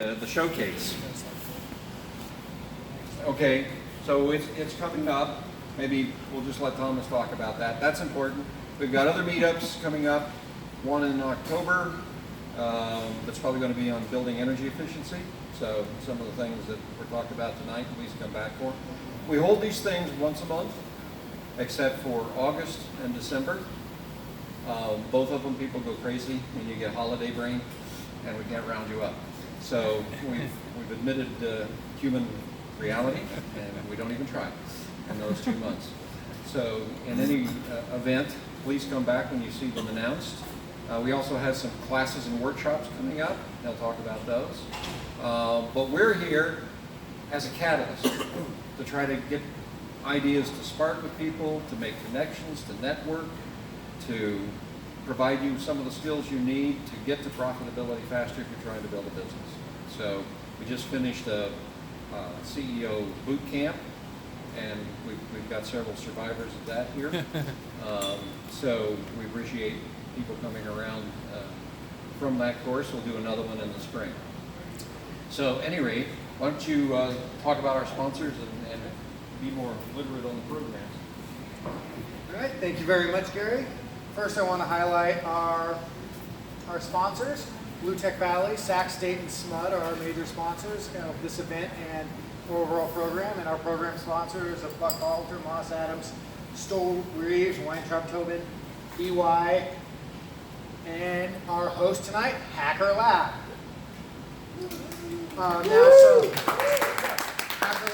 The showcase. Okay, so it's coming up. Maybe we'll just let Thomas talk about that. That's important. We've got other meetups coming up. One in October. That's probably going to be on building energy efficiency. So some of the things that we're talking about tonight, please come back for. We hold these things once a month, except for August and December. Both of them, people go crazy and you get holiday brain, and we can't round you up. So we've admitted human reality, and we don't even try in those 2 months. So in any event, please come back when you see them announced. We also have some classes and workshops coming up. They'll talk about those. But we're here as a catalyst to try to get ideas to spark with people, to make connections, to network, to provide you some of the skills you need to get to profitability faster if you're trying to build a business. So we just finished a CEO boot camp, and we've got several survivors of that here. So we appreciate people coming around from that course. We'll do another one in the spring. So at any rate, why don't you talk about our sponsors and be more literate on the programs. All right, thank you very much, Gary. First, I want to highlight our sponsors. Blue Tech Valley, Sac State, and SMUD are our major sponsors of this event and overall program. And our program sponsors are Buck Alter, Moss Adams, Stoll Reeves, Weintraub Tobin, EY, and our host tonight, Hacker Lab. Hacker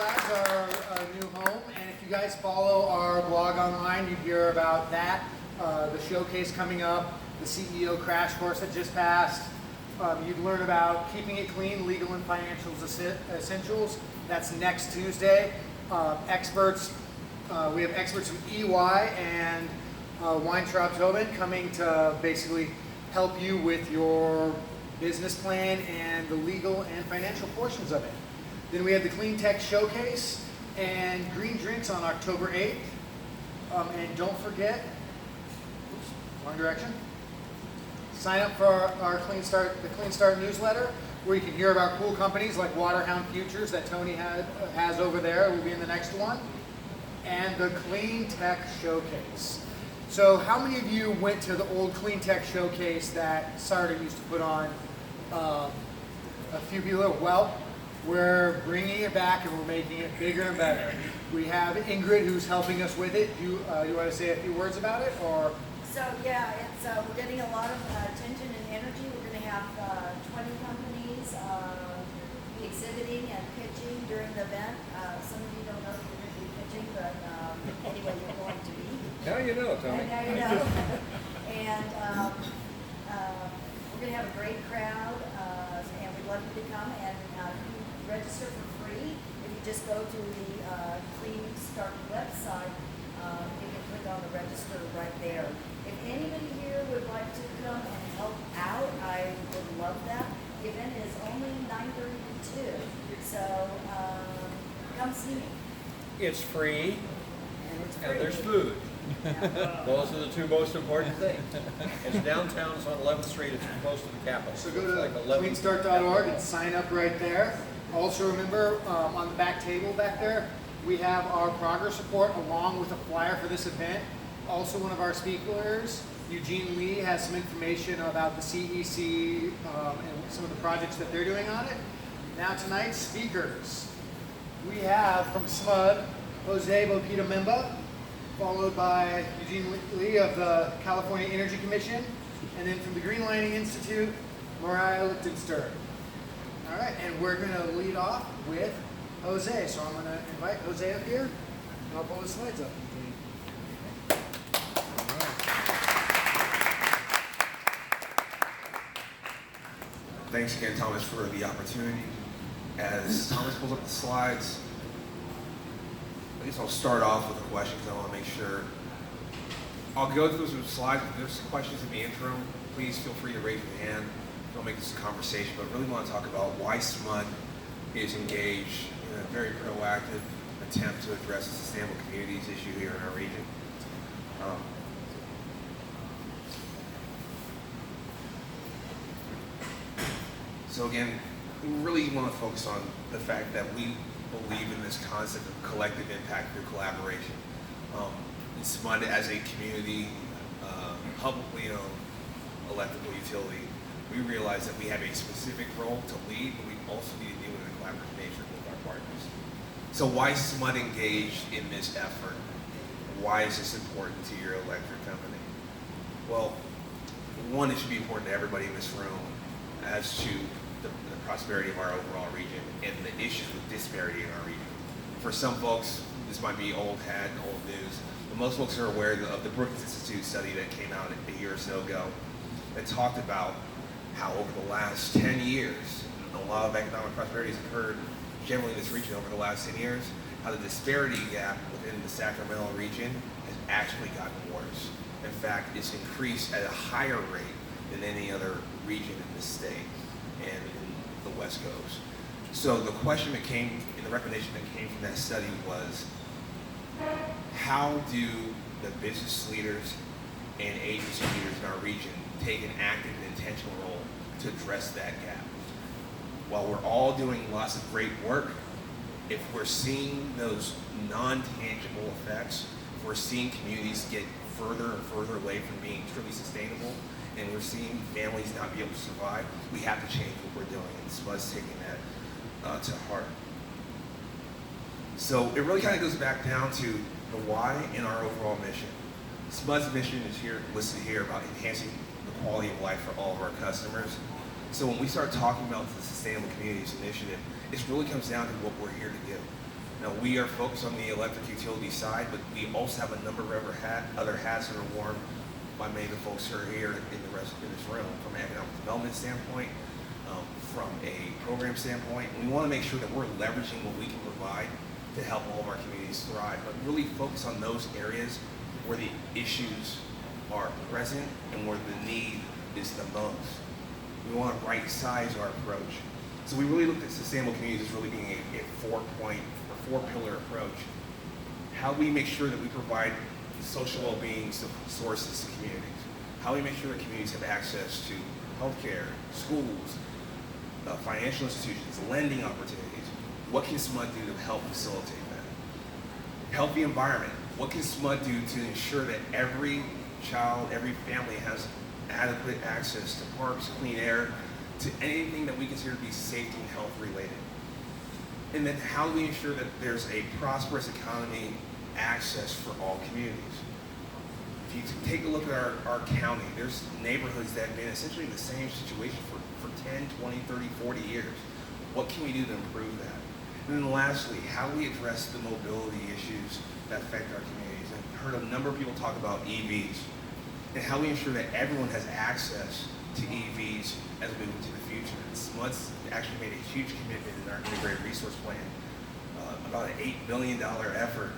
Labs are our new home, and if you guys follow our blog online, you hear about that, the showcase coming up, the CEO crash course that just passed. You'd learn about keeping it clean, legal and financial essentials. That's next Tuesday. Experts, we have experts from EY and Weintraub Tobin coming to basically help you with your business plan and the legal and financial portions of it. Then we have the Clean Tech Showcase and Green Drinks on October 8th. And don't forget, wrong direction. Sign up for our Clean Start newsletter, where you can hear about cool companies like Waterhound Futures that Tony has over there. Will be in the next one, and the Clean Tech Showcase. So, how many of you went to the old Clean Tech Showcase that Sarda used to put on? A few people. Well, we're bringing it back and we're making it bigger and better. We have Ingrid who's helping us with it. You want to say a few words about it, or? So yeah, it's we're getting a lot of attention and energy. We're going to have 20 companies exhibiting and pitching during the event. Some of you don't know if you're going to be pitching, but anyway, you're going to be. Now you know, Tony. Now you know. And we're going to have a great crowd, and we'd love you to come. And you register for free. If you just go to the Clean Start website, you can click on the register right there. If anybody here would like to come and help out, I would love that. The event is only 9:30 to 2, so come see me. It's free, And it's free. and there's food. Yeah. Those are the two most important things. It's downtown, it's on 11th Street, it's close to the Capitol. So go It's to like 11th cleanstart.org and sign up right there. Also remember, on the back table back there, we have our progress report along with a flyer for this event. Also, one of our speakers, Eugene Lee, has some information about the CEC and some of the projects that they're doing on it. Now tonight's speakers, we have from SMUD, Jose Bodipo-Memba, followed by Eugene Lee of the California Energy Commission, and then from the Green Lining Institute, Mariah Lichtenstern. All right, and we're going to lead off with Jose. So I'm going to invite Jose up here, and I'll pull the slides up. Thanks again, Thomas, for the opportunity. As Thomas pulls up the slides, I guess I'll start off with a question because I want to make sure. I'll go through some slides. If there's some questions in the interim, please feel free to raise your hand. Don't make this a conversation, but really want to talk about why SMUD is engaged in a very proactive attempt to address the sustainable communities issue here in our region. So again, we really want to focus on the fact that we believe in this concept of collective impact through collaboration. SMUD as a community, publicly owned electrical utility, we realize that we have a specific role to lead, but we also need to deal with a collaborative nature with our partners. So why is SMUD engaged in this effort? Why is this important to your electric company? Well, one, it should be important to everybody in this room as to the prosperity of our overall region and the issues with disparity in our region. For some folks, this might be old hat and old news, but most folks are aware of the Brookings Institute study that came out a year or so ago that talked about how over the last 10 years, a lot of economic prosperity has occurred generally in this region over the last 10 years, how the disparity gap within the Sacramento region has actually gotten worse. In fact, it's increased at a higher rate than any other region in the state and in the West Coast. So the question that came, and the recommendation that came from that study was, how do the business leaders and agency leaders in our region take an active and intentional role to address that gap? While we're all doing lots of great work, if we're seeing those non-tangible effects, if we're seeing communities get further and further away from being truly sustainable, and we're seeing families not be able to survive, we have to change what we're doing, and SMUD's taking that to heart. So it really kind of goes back down to the why in our overall mission. SMUD's mission is here, listed here, about enhancing the quality of life for all of our customers. So when we start talking about the Sustainable Communities Initiative, it really comes down to what we're here to do. Now, we are focused on the electric utility side, but we also have a number of other hats that are worn by many of the folks who are here in this room, from an economic development standpoint, from a program standpoint. We want to make sure that we're leveraging what we can provide to help all of our communities thrive, but really focus on those areas where the issues are present and where the need is the most. We want to right-size our approach. So we really looked at sustainable communities as really being a four-pillar approach. How do we make sure that we provide social well-being sources to communities? How do we make sure that communities have access to healthcare, schools, financial institutions, lending opportunities? What can SMUD do to help facilitate that? Healthy environment. What can SMUD do to ensure that every child, every family has adequate access to parks, clean air, to anything that we consider to be safety and health related? And then how do we ensure that there's a prosperous economy access for all communities? If you take a look at our county, there's neighborhoods that have been essentially in the same situation for 10, 20, 30, 40 years. What can we do to improve that? And then lastly, how do we address the mobility issues that affect our communities? I've heard a number of people talk about EVs, and how we ensure that everyone has access to EVs as we move into the future. And SMUD's actually made a huge commitment in our integrated resource plan, about an $8 billion effort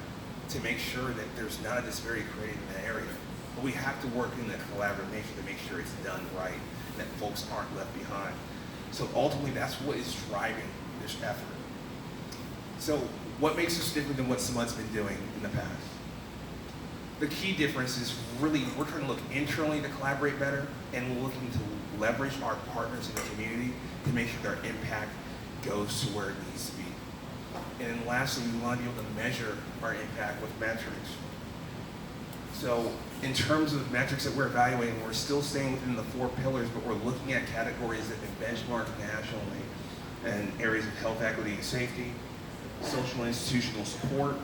to make sure that there's not a disparity created in that area. But we have to work in that collaborative nature to make sure it's done right and that folks aren't left behind. So ultimately, that's what is driving this effort. So what makes us different than what SMUD's been doing in the past? The key difference is really we're trying to look internally to collaborate better, and we're looking to leverage our partners in the community to make sure their impact goes to where it needs to be. And then lastly, we want to be able to measure our impact with metrics. So in terms of metrics that we're evaluating, we're still staying within the 4 pillars, but we're looking at categories that have been benchmarked nationally in areas of health, equity, and safety, social and institutional support,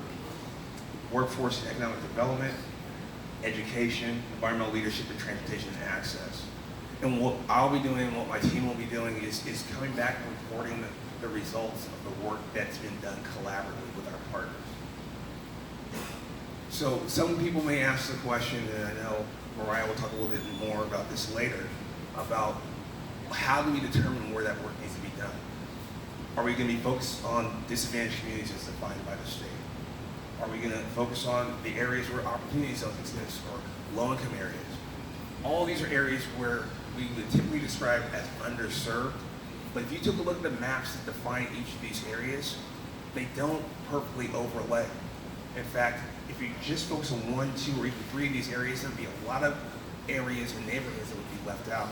workforce and economic development, education, environmental leadership, and transportation and access. And what I'll be doing and what my team will be doing is coming back and reporting the results of the work that's been done collaboratively with our partners. So some people may ask the question, and I know Mariah will talk a little bit more about this later, about how do we determine where that work needs to be done? Are we going to be focused on disadvantaged communities as defined by the state? Are we going to focus on the areas where opportunity zones exist, or low-income areas? All these are areas where we would typically describe as underserved, but if you took a look at the maps that define each of these areas, they don't perfectly overlay. In fact, if you just focus on 1, 2, or even 3 of these areas, there would be a lot of areas and neighborhoods that would be left out.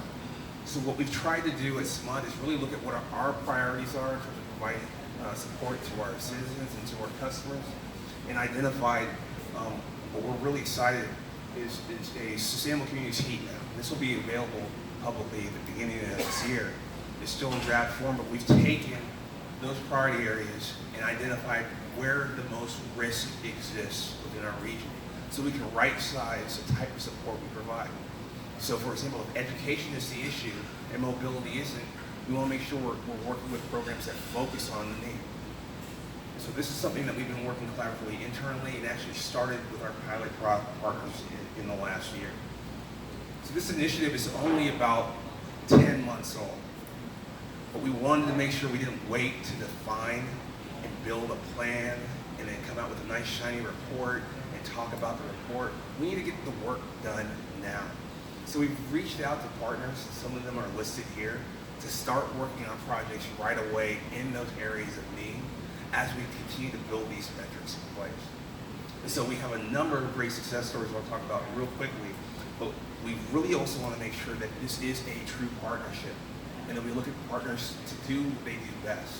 So what we've tried to do at SMUD is really look at what our priorities are in terms of providing support to our citizens and to our customers, and identified what we're really excited is a Sustainable Communities Heat map. This will be available publicly at the beginning of this year. It's still in draft form, but we've taken those priority areas and identified where the most risk exists within our region, so we can right-size the type of support we provide. So for example, if education is the issue and mobility isn't, we want to make sure we're working with programs that focus on the need. So this is something that we've been working collaboratively internally and actually started with our pilot partners in the last year. So this initiative is only about 10 months old, but we wanted to make sure we didn't wait to define and build a plan and then come out with a nice shiny report and talk about the report. We need to get the work done now. So we've reached out to partners, some of them are listed here, to start working on projects right away in those areas of need as we continue to build these metrics in place. And so we have a number of great success stories I'll talk about real quickly, but we really also want to make sure that this is a true partnership and that we look at partners to do what they do best.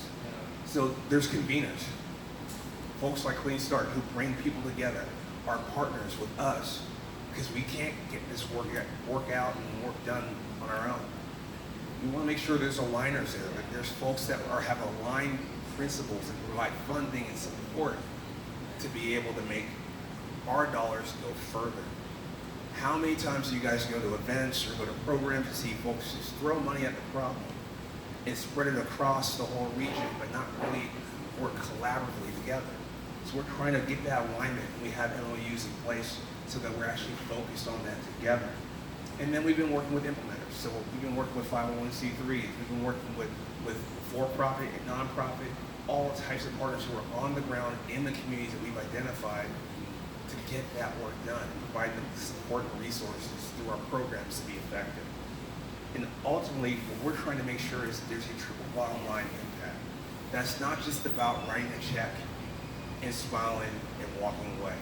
So there's conveners, folks like Clean Start who bring people together, are partners with us, because we can't get this work out and work done on our own. We want to make sure there's aligners there, that there's folks that have aligned principles and provide funding and support to be able to make our dollars go further. How many times do you guys go to events or go to programs and see folks just throw money at the problem and spread it across the whole region, but not really work collaboratively together? So we're trying to get that alignment. We have MOUs in place so that we're actually focused on that together. And then we've been working with implementers. So we've been working with 501c3s. We've been working with for-profit and nonprofit, all types of partners who are on the ground in the communities that we've identified to get that work done and provide them the support and resources through our programs to be effective. And ultimately, what we're trying to make sure is there's a triple bottom line impact. That's not just about writing a check and smiling and walking away,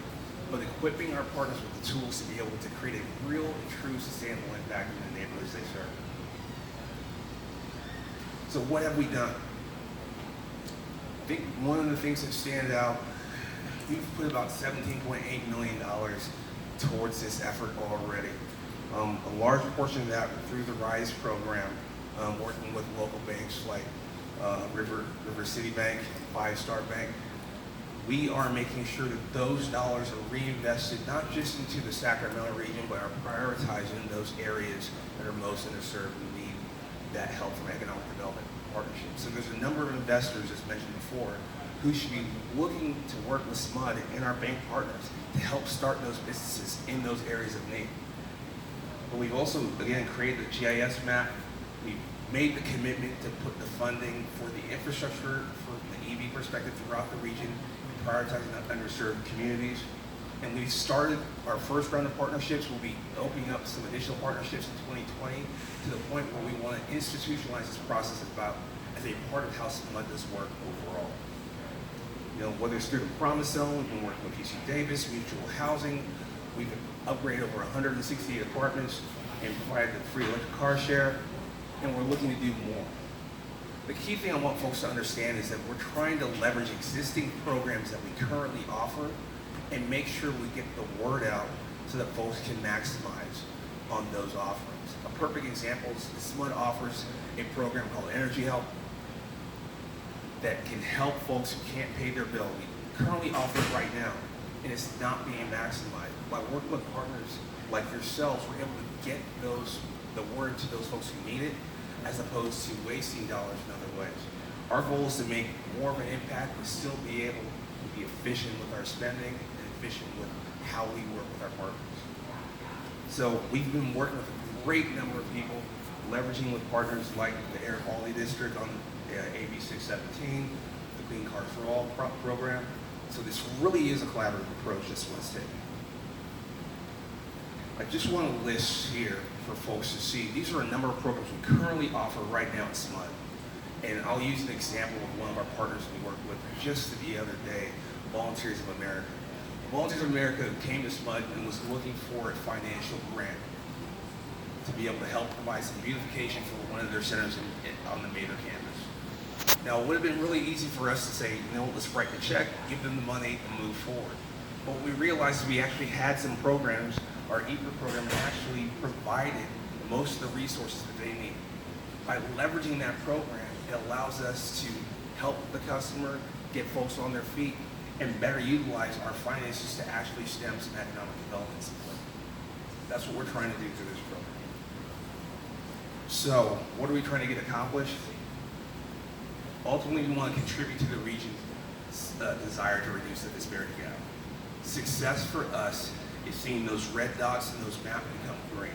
but equipping our partners with the tools to be able to create a real and true sustainable impact in the neighborhoods they serve. So what have we done? I think one of the things that stand out, we've put about $17.8 million towards this effort already. A large portion of that through the RISE program, working with local banks like River City Bank, Five Star Bank. We are making sure that those dollars are reinvested not just into the Sacramento region, but are prioritizing those areas that are most underserved and need that help from economic development partnerships. So there's a number of investors, as mentioned before, who should be looking to work with SMUD and our bank partners to help start those businesses in those areas of need. But we've also, again, created a GIS map. We've made the commitment to put the funding for the infrastructure from the EV perspective throughout the region, prioritizing underserved communities. And we've started our first round of partnerships. We'll be opening up some additional partnerships in 2020 to the point where we want to institutionalize this process as a part of how SMUD does work overall. You know, whether it's through the Promise Zone, we've been working with UC Davis, Mutual Housing, we've upgraded over 168 apartments and provided the free electric car share, and we're looking to do more. The key thing I want folks to understand is that we're trying to leverage existing programs that we currently offer and make sure we get the word out so that folks can maximize on those offerings. A perfect example is SMUD offers a program called Energy Help that can help folks who can't pay their bill. We currently offer it right now, and it's not being maximized. By working with partners like yourselves, we're able to get the word to those folks who need it, as opposed to wasting dollars in other ways. Our goal is to make more of an impact, but still be able to be efficient with our spending and efficient with how we work with our partners. So we've been working with a great number of people, leveraging with partners like the Air Quality District on AB 617, the Clean Cars for All program. So this really is a collaborative approach that's what's taken. I just want to list here for folks to see, these are a number of programs we currently offer right now at SMUD. And I'll use an example of one of our partners we worked with just the other day, Volunteers of America. Volunteers of America came to SMUD and was looking for a financial grant to be able to help provide some beautification for one of their centers on the Mather campus. Now, it would have been really easy for us to say, you know, let's write the check, give them the money, and move forward. But what we realized is we actually had some programs, our EPR program actually provided most of the resources that they need. By leveraging that program, it allows us to help the customer get folks on their feet and better utilize our finances to actually stem some economic development support. That's what we're trying to do through this program. So, what are we trying to get accomplished? Ultimately, we want to contribute to the region's desire to reduce the disparity gap. Success for us is seeing those red dots in those maps become green.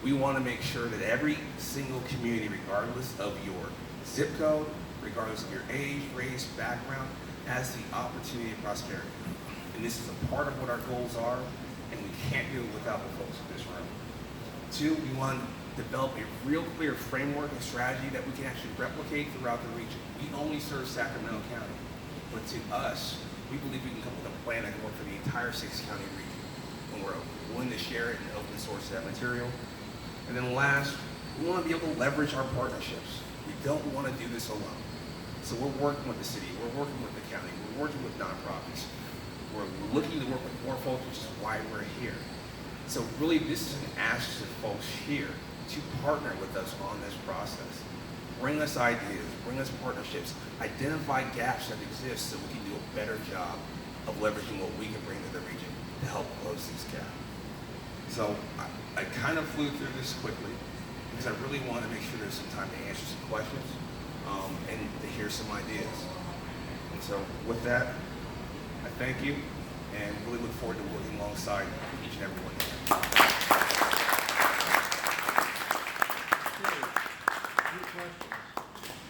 We want to make sure that every single community, regardless of your zip code, regardless of your age, race, background, has the opportunity of prosperity. And this is a part of what our goals are, and we can't do it without the folks in this room. Two, we want to develop a real clear framework and strategy that we can actually replicate throughout the region. We only serve Sacramento County, but to us, we believe we can come up with a plan that can work for the entire 6-county region, and we're willing to share it and open source that material. And then last, we want to be able to leverage our partnerships. We don't want to do this alone. So we're working with the city, we're working with the county, we're working with nonprofits. We're looking to work with more folks, which is why we're here. So really, this is an ask to folks here to partner with us on this process. Bring us ideas, bring us partnerships, identify gaps that exist so we can do a better job of leveraging what we can bring to the region to help close this gap. So I kind of flew through this quickly because I really want to make sure there's some time to answer some questions and to hear some ideas. And so with that, I thank you and really look forward to working alongside each and every one of you.